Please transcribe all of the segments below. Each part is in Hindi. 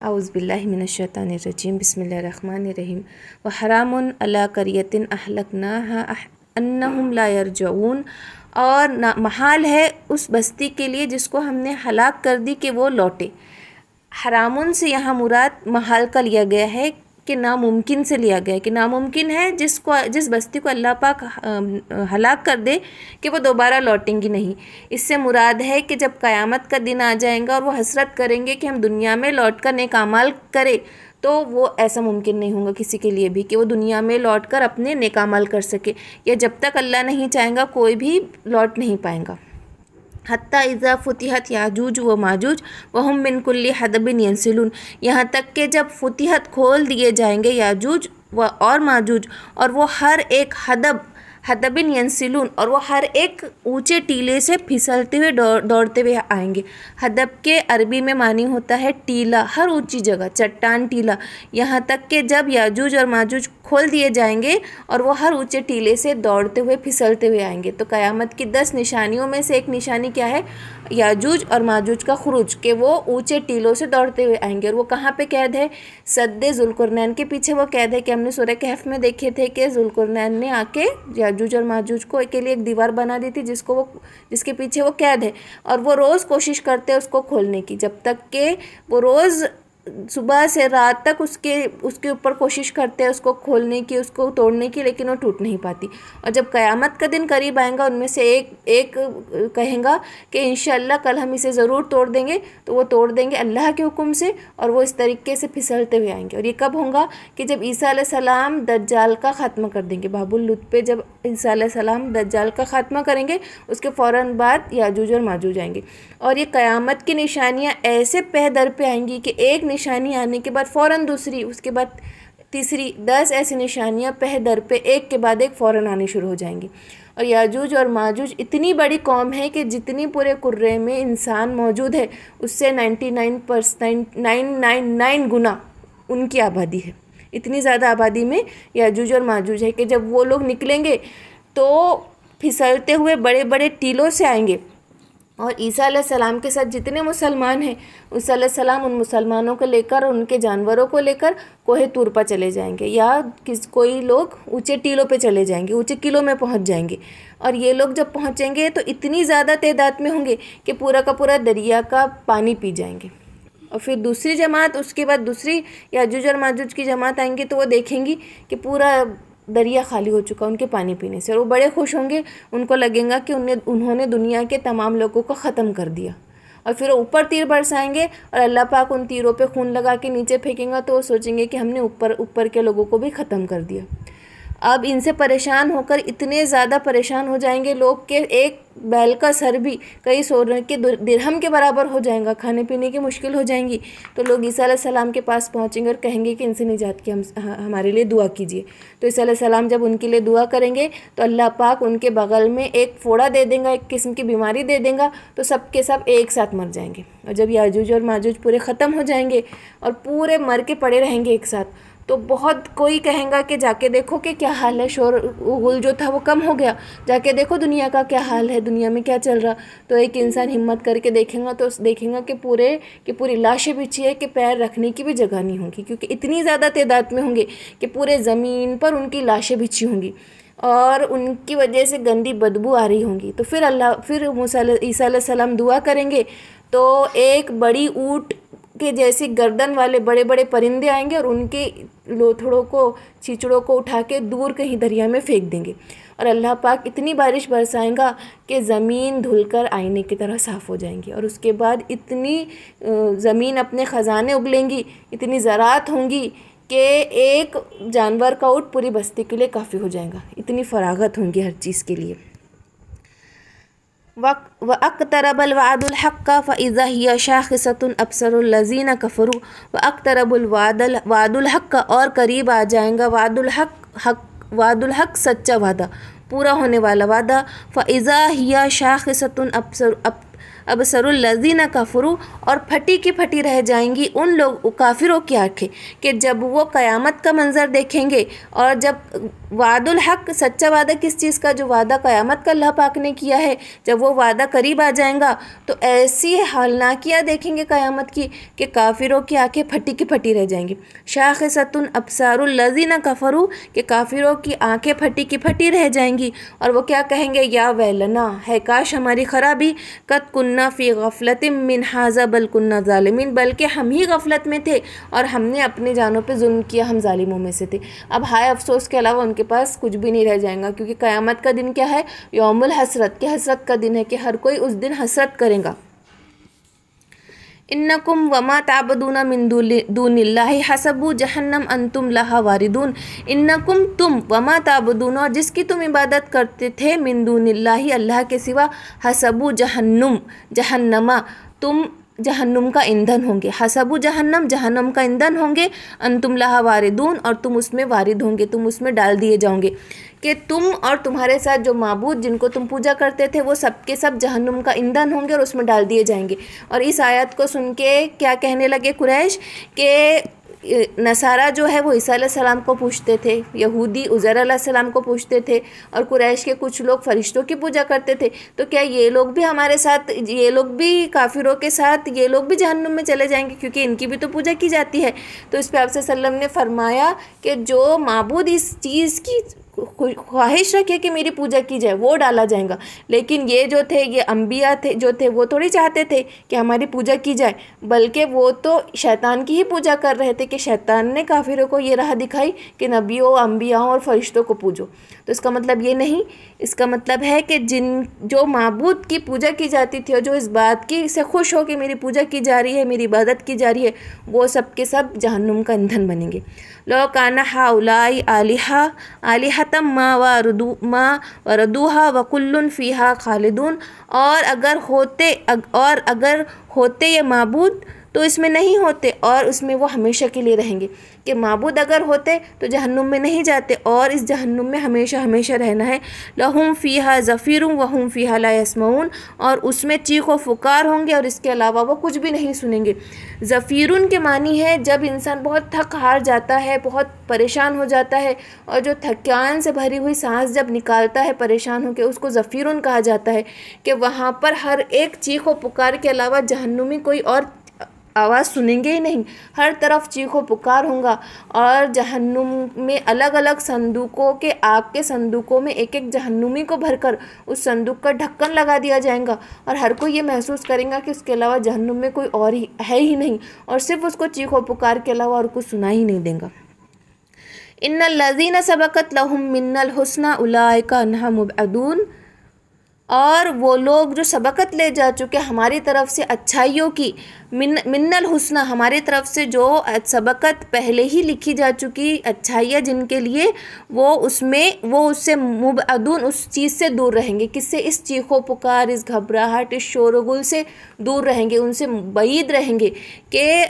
औज़ुबिल्लाहि मिनश्शैतानिर्रजीम बिस्मिल्लाहिर्रहमानिर्रहीम व हरामुन अला क़रियतिन अहलकनाहा अन्नहुम ला यरजऊन। और महाल है उस बस्ती के लिए जिसको हमने हलाक कर दी कि वो लौटे। हरामुन से यहाँ मुराद महाल का लिया गया है कि नामुमकिन से लिया गया है कि नामुमकिन है जिस बस्ती को अल्लाह पाक हलाक कर दे कि वो दोबारा लौटेंगी नहीं। इससे मुराद है कि जब क़यामत का दिन आ जाएगा और वो हसरत करेंगे कि हम दुनिया में लौट कर नेक आमाल करें, तो वो ऐसा मुमकिन नहीं होगा किसी के लिए भी कि वो दुनिया में लौट कर अपने नेक आमाल कर सके। या जब तक अल्लाह नहीं चाहेगा कोई भी लौट नहीं पाएगा। हत्ता इज़ा फुतिहत याजूज व माजूज वहुम मिन कुल्ली हदबिन यंसिलून। यहाँ तक कि जब फुतिहत खोल दिए जाएंगे याजूज व और माजूज, और वो हर एक हदबिन यंसिलून, और वो हर एक ऊंचे टीले से फिसलते हुए दौड़ते हुए आएंगे। हदब के अरबी में मानी होता है टीला, हर ऊंची जगह, चट्टान, टीला। यहाँ तक कि जब याजूज और माजूज खोल दिए जाएंगे और वो हर ऊंचे टीले से दौड़ते हुए फिसलते हुए आएंगे। तो क़यामत की 10 निशानियों में से एक निशानी क्या है? याजूज और माजूज का खुरूज, के वो ऊंचे टीलों से दौड़ते हुए आएंगे। और वो कहाँ पे कैद है? सद्दे ज़ुल्क़ुरनैन के पीछे वो कैद है कि हमने सूरह कहफ में देखे थे कि ज़ुल्क़ुरनैन ने आके याजूज और माजूज को के लिए एक दीवार बना दी थी जिसके पीछे वो कैद है। और वो रोज़ कोशिश करते हैं उसको खोलने की, जब तक कि वो रोज़ सुबह से रात तक उसके ऊपर कोशिश करते हैं उसको खोलने की, उसको तोड़ने की, लेकिन वो टूट नहीं पाती। और जब क़यामत का दिन करीब आएगा, उनमें से एक कहेगा कि इंशाअल्लाह कल हम इसे ज़रूर तोड़ देंगे, तो वो तोड़ देंगे अल्लाह के हुक्म से, और वो इस तरीके से फिसलते हुए आएंगे। और ये कब होगा? कि जब ईसा अलैहिस्सलाम दज्जाल का ख़त्मा कर देंगे। बाबुल लुत पे जब ईसा अलैहिस्सलाम दज्जाल का ख़त्मा करेंगे, उसके फ़ौरन बाद याजूज और माजूज आएंगे। और ये क़यामत की निशानियाँ ऐसे पह दर पे आएंगी कि एक निशानी आने के बाद फ़ौरन दूसरी, उसके बाद तीसरी, 10 ऐसी निशानियाँ पह दर पे एक के बाद एक फ़ौरन आनी शुरू हो जाएंगी। और याजूज और माजूज इतनी बड़ी कौम है कि जितनी पूरे कुर्रे में इंसान मौजूद है उससे 999 गुना उनकी आबादी है। इतनी ज़्यादा आबादी में याजूज और माजूज है कि जब वो लोग निकलेंगे तो फिसलते हुए बड़े बड़े टीलों से आएंगे। और ईसा अलैहिस्सलाम के साथ जितने मुसलमान हैं, ईसा अलैहिस्सलाम उन मुसलमानों को लेकर, उनके जानवरों को लेकर कोहे तूर पर चले जाएंगे, या कोई लोग ऊंचे टीलों पे चले जाएंगे, ऊंचे किलों में पहुंच जाएंगे। और ये लोग जब पहुंचेंगे तो इतनी ज़्यादा तादाद में होंगे कि पूरा का पूरा दरिया का पानी पी जाएंगे। और फिर दूसरी जमात, उसके बाद दूसरी याजूज और माजूज की जमात आएंगी तो वो देखेंगी कि पूरा दरिया खाली हो चुका उनके पानी पीने से, और वो बड़े खुश होंगे। उनको लगेगा कि उन्होंने दुनिया के तमाम लोगों को ख़त्म कर दिया। और फिर ऊपर तीर बरसाएंगे और अल्लाह पाक उन तीरों पे खून लगा के नीचे फेंकेंगे, तो वो सोचेंगे कि हमने ऊपर के लोगों को भी ख़त्म कर दिया। अब इनसे परेशान होकर इतने ज़्यादा परेशान हो जाएंगे लोग कि एक बैल का सर भी कई सोने के दिरहम के बराबर हो जाएगा, खाने पीने की मुश्किल हो जाएंगी। तो लोग ईसा अलैहिस्सलाम के पास पहुंचेंगे और कहेंगे कि इनसे निजात की हमारे लिए दुआ कीजिए। तो ईसा अलैहिस्सलाम जब उनके लिए दुआ करेंगे तो अल्लाह पाक उनके बगल में एक फोड़ा दे देगा, एक किस्म की बीमारी दे देगा, तो सब के सब एक साथ मर जाएंगे। और जब याजूज और माजूज पूरे ख़त्म हो जाएंगे और पूरे मर के पड़े रहेंगे एक साथ, तो बहुत कोई कहेगा कि जाके देखो कि क्या हाल है, शोर गुल जो था वो कम हो गया, जाके देखो दुनिया का क्या हाल है, दुनिया में क्या चल रहा। तो एक इंसान हिम्मत करके देखेगा तो देखेगा कि पूरी लाशें बिछी है कि पैर रखने की भी जगह नहीं होगी, क्योंकि इतनी ज़्यादा तादाद में होंगे कि पूरे ज़मीन पर उनकी लाशें बिछी होंगी और उनकी वजह से गंदी बदबू आ रही होंगी। तो फिर ईसा अलैहिस्सलाम दुआ करेंगे तो एक बड़ी ऊँट के जैसी गर्दन वाले बड़े बड़े परिंदे आएंगे और उनके लोथड़ों को, चीचड़ों को उठा के दूर कहीं दरिया में फेंक देंगे। और अल्लाह पाक इतनी बारिश बरसाएगा कि ज़मीन धुलकर आईने की तरह साफ़ हो जाएंगी। और उसके बाद इतनी ज़मीन अपने ख़जाने उगलेंगी, इतनी ज़राअत होंगी कि एक जानवर का ऊँट पूरी बस्ती के लिए काफ़ी हो जाएगा। इतनी फरागत होंगी हर चीज़ के लिए। वअक़्तरबल वादुल हक़्क़ फ़इज़ा हिय शाख़िसतुन अब्सरुल लज़ीना कफ़रू। वअक़्तरबल वादुल हक़्क़, और करीब आ जाएगा वादुल हक़ सच्चा वादा, पूरा होने वाला वादा। फ़इज़ा हिय शाख़िसतुन अबसरुल लज़ीना कफ़रू, और फटी की फटी रह जाएंगी उन लोग काफिरों की आंखें कि जब वो क़यामत का मंज़र देखेंगे, और जब वादुल हक़, सच्चा वादा किस चीज़ का, जो वादा क़यामत का अल्लाह पाक ने किया है, जब वो वादा करीब आ जाएगा तो ऐसी हालनाकियाँ देखेंगे क़यामत की कि काफिरों की आंखें फटी की फटी रह जाएंगी। शाख़िसतुन अब्सारुल लज़ीना कफ़रू, कि काफिरों की आंखें फटी की फटी रह जाएंगी, और वो क्या कहेंगे, या वैलना, है काश हमारी खराबी, कद कुन्ना फ़ी गफ़लतिम मिन हाज़ा बल कुन्ना ज़ालिमीन, बल्कि हम ही गफलत में थे और हमने अपने जानों पे जुल्म किया, हम जालिमों में से थे। अब हाय अफसोस के अलावा उनके पास कुछ भी नहीं रह जाएगा, क्योंकि क़यामत का दिन क्या है, यौमुल हसरत, के हसरत का दिन है कि हर कोई उस दिन हसरत करेगा। इन्नकुम वमा ताबदूना मिन दूनिल्लाहि हसबु जहन्नम अंतुम लहा वारिदून। इन्नकुम, तुम, वमा ताबदून, और जिसकी तुम इबादत करते थे, मिन दूनिल्लाहि, अल्लाह के सिवा, हसबु जहन्नुम, जहन्नमा, तुम जहन्नुम का ईंधन होंगे। हसबु जहन्नम, जहन्नम का ईंधन होंगे। अंतुम लहा वारिदून, और तुम उसमें वारिद होंगे, तुम उसमें डाल दिए जाओगे, कि तुम और तुम्हारे साथ जो माबूद जिनको तुम पूजा करते थे वो सब के सब जहन्नुम का ईंधन होंगे और उसमें डाल दिए जाएंगे। और इस आयत को सुन के क्या कहने लगे कुरैश, के नसारा जो है वो ईसा अलैहिस्सलाम को पूछते थे, यहूदी उज़ैर अलैहिस्सलाम को पूछते थे, और कुरैश के कुछ लोग फरिश्तों की पूजा करते थे। तो क्या ये लोग भी हमारे साथ, ये लोग भी काफिरों के साथ, ये लोग भी जहन्नुम में चले जाएंगे, क्योंकि इनकी भी तो पूजा की जाती है। तो इस पर आप सल्लल्लाहु अलैहि वसल्लम ने फरमाया कि जो माबूद इस चीज़ की ख्वाहिश रखे कि मेरी पूजा की जाए वो डाला जाएगा, लेकिन ये जो थे, ये अम्बिया थे जो थे, वो थोड़ी चाहते थे कि हमारी पूजा की जाए, बल्कि वो तो शैतान की ही पूजा कर रहे थे, कि शैतान ने काफिरों को ये राह दिखाई कि नबियों, अम्बियाओं और फरिश्तों को पूजो। तो इसका मतलब ये नहीं, इसका मतलब है कि जो माबूद की पूजा की जाती थी और जो इस बात की से खुश हो कि मेरी पूजा की जा रही है, मेरी इबादत की जा रही है, वो सब के सब जहन्नुम का ईंधन बनेंगे। लो काना हाउलाई आलिहतम मा वरदूहा वकुल्लुन फ़ीहा खालिदून, और अगर होते ये माबूद तो इसमें नहीं होते और उसमें वो हमेशा के लिए रहेंगे, कि माबूद अगर होते तो जहन्नुम में नहीं जाते और इस जहन्नुम में हमेशा हमेशा रहना है। लहुम फ़ीहा ज़फ़ीरुन वहुम फ़ीहा ला यस्मऊन, और उसमें चीख व पुकार होंगे और इसके अलावा वो कुछ भी नहीं सुनेंगे। ज़फ़ीरुन के मानी है जब इंसान बहुत थक हार जाता है, बहुत परेशान हो जाता है, और जो थकान से भरी हुई सांस जब निकालता है परेशान होकर, उसको ज़फ़ीरुन कहा जाता है, कि वहाँ पर हर एक चीख व पुकार के अलावा जहन्नुमी कोई और आवाज़ सुनेंगे ही नहीं, हर तरफ चीखो पुकार होगा। और जहन्नुम में अलग अलग संदूकों के, आग के संदूकों में एक एक जहन्नुमी को भरकर उस संदूक का ढक्कन लगा दिया जाएगा, और हर कोई ये महसूस करेगा कि उसके अलावा जहन्नुम में कोई और ही है ही नहीं, और सिर्फ उसको चीखो पुकार के अलावा और कुछ सुना ही नहीं देगा। इन्नल लज़ीना सबक़त लहुम मिन्नल हुस्ना उलाइका अन्हा मुबअदून, और वो लोग जो सबकत ले जा चुके हमारी तरफ से अच्छाइयों की, मिन्नल हुस्ना, हमारी तरफ से जो सबकत पहले ही लिखी जा चुकी अच्छाइयाँ जिनके लिए, वो उससे मुबअदून, उस चीज़ से दूर रहेंगे। किससे? इस चीखो पुकार, इस घबराहट, इस शोरगुल से दूर रहेंगे, उनसे बईद रहेंगे। कि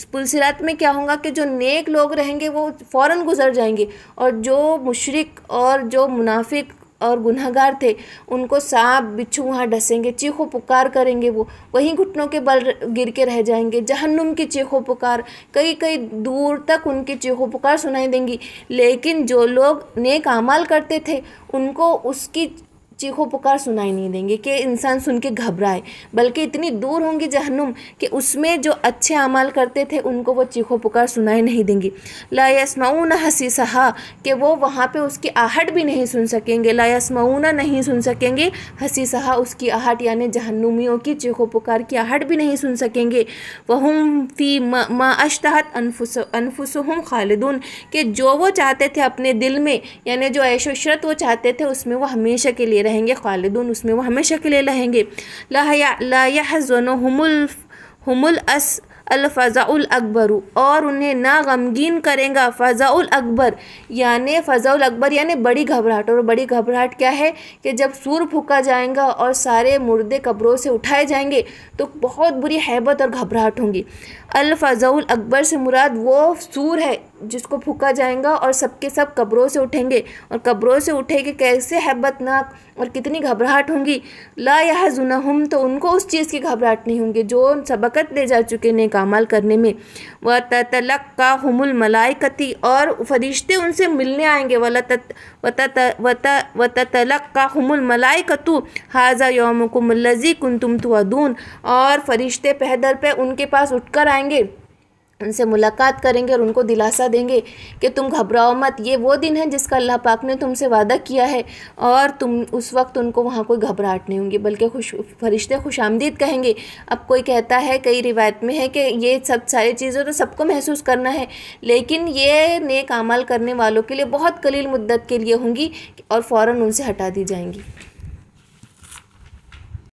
पुलसिरात में क्या होगा कि जो नेक लोग रहेंगे वो फ़ौरन गुजर जाएंगे, और जो मुशरिक और जो मुनाफिक और गुनहगार थे उनको सांप बिच्छू वहाँ डसेंगे, चीखो पुकार करेंगे, वो वहीं घुटनों के बल गिर के रह जाएंगे। जहन्नुम की चीखो पुकार कई कई दूर तक उनकी चीखो पुकार सुनाई देंगी, लेकिन जो लोग नेक आमाल करते थे उनको उसकी चीखो पुकार सुनाई नहीं देंगे कि इंसान सुन के घबराए, बल्कि इतनी दूर होंगी जहन्नुम कि उसमें जो अच्छे अमाल करते थे उनको वो चीखो पुकार सुनाई नहीं देंगी। ला यस्मऊन हसीसहा, कि वो वहाँ पे उसकी आहट भी नहीं सुन सकेंगे। ला यस्मऊन, नहीं सुन सकेंगे, हसीसहा, उसकी आहट, यानी जहन्नुमियों की चीखो पुकार की आहट भी नहीं सुन सकेंगे। वहुम फ़ी मा अश्तहत अनफुसुहुम खालिदून, कि जो वो चाहते थे अपने दिल में, यानी जो ऐशो इशरत वो चाहते थे उसमें वो हमेशा के लिए रहेंगे, खालिदून, उसमें वो हमेशा के लिए रहेंगे। ला यहज़ुनुहुमुल फ़ज़ाउल अकबरू, और उन्हें ना गमगीन करेगा फ़ज़ाउल अकबर, यानी फ़ज़ाउल अकबर यानी बड़ी घबराहट। और बड़ी घबराहट क्या है कि जब सूर फूका जाएगा और सारे मुर्दे कब्रों से उठाए जाएंगे तो बहुत बुरी हैबत और घबराहट होंगी। अल फ़ज़उल अकबर से मुराद वो सूर है जिसको फूका जाएगा और सबके सब कब्रों से उठेंगे, और कब्रों से उठेंगे कैसे हैबतनाक और कितनी घबराहट होंगी। ला यहज़ुनहुम, तो उनको उस चीज़ की घबराहट नहीं होंगी जो सबकत ले जा चुके नेक अमाल करने में। व ततलक्काहुमुल मलाइकती, और फरिश्ते उनसे मिलने आएंगे। व ततलक्काहुमुल मलाइकतु हाज़ा यौमुकुम लज़ी कुंतुम तुअदून, और फरिश्ते पहदर पे उनके पास उठकर आएंगे, उनसे मुलाकात करेंगे और उनको दिलासा देंगे कि तुम घबराओ मत, ये वो दिन है जिसका अल्लाह पाक ने तुमसे वादा किया है। और तुम उस वक्त उनको वहाँ कोई घबराहट नहीं होंगी, बल्कि फरिश्ते खुशामदीद कहेंगे। अब कोई कहता है, कई रिवायत में है कि ये सब सारी चीज़ें तो सबको महसूस करना है, लेकिन ये नेक अमल करने वालों के लिए बहुत कलील मुद्दत के लिए होंगी और फ़ौरन उनसे हटा दी जाएंगी।